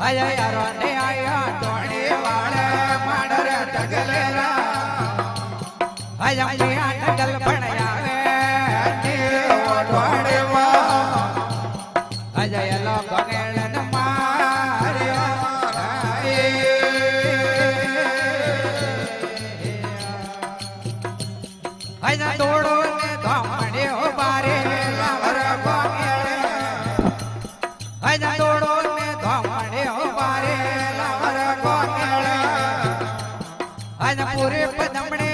અય યારો ને આયા ટોણી વાળે માડર ટગલેરા અય મિયા ટગલ પણ આવે ને ઓઢવાડવા અય યલો ગણેલ ન માર્યા અય દોડો ને ધમડ્યો બારે લાવર ગણેલ અય દોડો ને ધમડ્યો બારે લાવર ગણેલ અય પૂરે પદમડે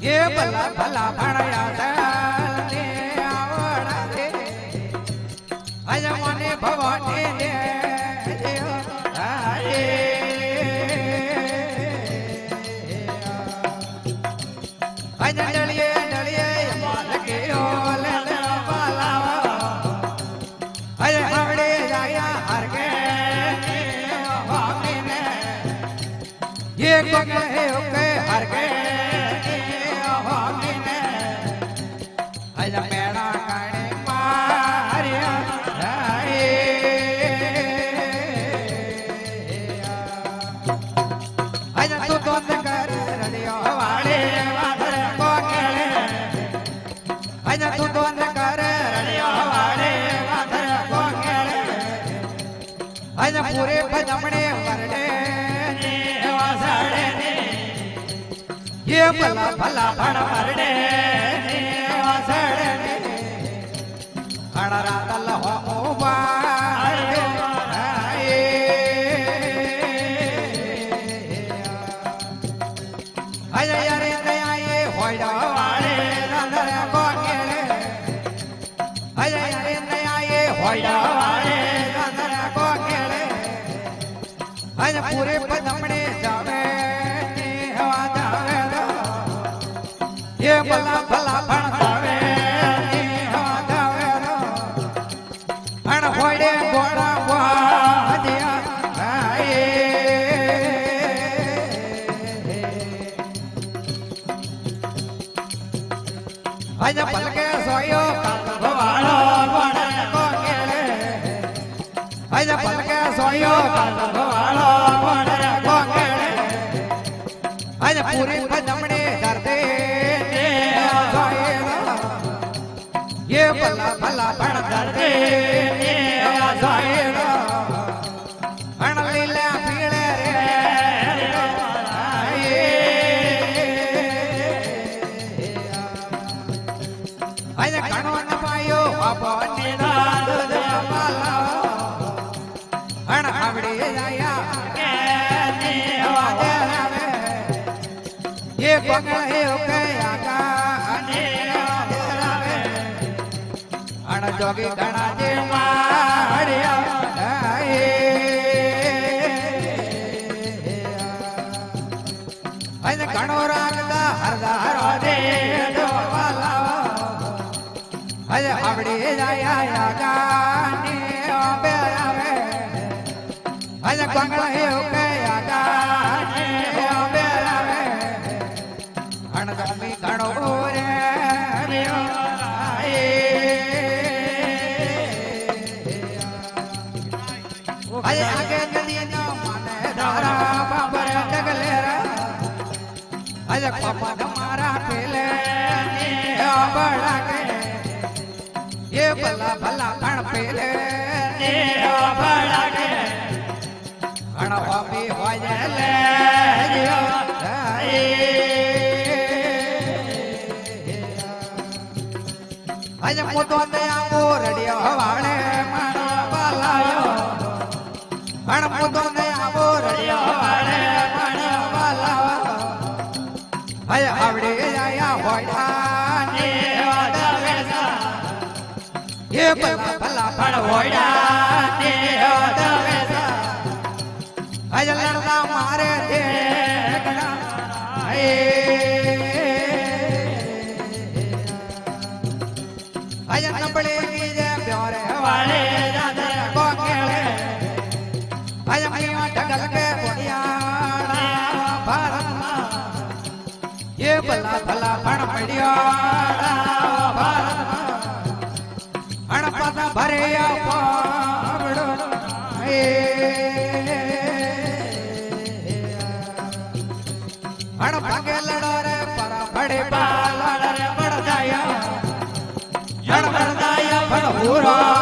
ये भला भला भणया ने आवड़ा रे अज मने भवानी ने हाय अज डलिए डलिए माल के ओले बाला अज आवड़े जाया हर के भाभी ने ये कोके ओके हर के અય મેણા કાણે માર્યા અય તું દોત કર રડિયો વાળે વાદર કોકેળે અય તું દોત કર રડિયો વાળે વાદર કોકેળે અય પૂરે પદમણે વરડે ને વાસડે ને ये भला भला भण वरडे रातल हो अरे दया ये होड़ा वाले नंदर कोकेले अरे दया ये होड़ा वाले नंदर कोकेले अरे पूरे पदमड़े जावे हवा जावे ये भला भला भण जावे होड़े गोड़ा वादिया अज पलके सोयो भवालो बड़े कोकेले अज पलके सोयो भवालो बड़े कोकेले अज पूरी पदमड़े दर्दे ये भला भला बड़ दर्दे लीला पीड़े रे अज कणो न पायो अपने दाद पाला अण आवड़ी जाया ये पकड़ है ओके आगा अण जोगी घना जे मारिया अज घणो रागदा हरदारो दे दो वाला अज आवड़ी जाया गाने बेरावे अज कंगला हे ओके गाने बेरावे अण गमी घणो रे रियो अज आगे नदी न माने धारा बाबर टगलेरा अज पापा हमारा पेले बड़ा के ये भला भला कण पेले बड़ा के कण भी हो जाले अज मुतो दया बोरडियो वाले मानो बालायो अण मुतो दया बोरडियो वाले मानो बालायो अय आवड़े जाया होड़ा ने दवेसा ये भला भला फड़ होड़ा ने दवेसा अय लड़दा मारे दे अय नबड़े की जे प्यारे वाले दादर कोकेले अय मिया ढगल के बुढ़ियाड़ा भारत ये भला भला भण पड़ियाड़ा भारत अण પાછા ભરે પાવડો હણ ભાગે લડો રે પરા ભડે પાલડ રે બળદાયા હણ બળદાયા ભણ પૂરા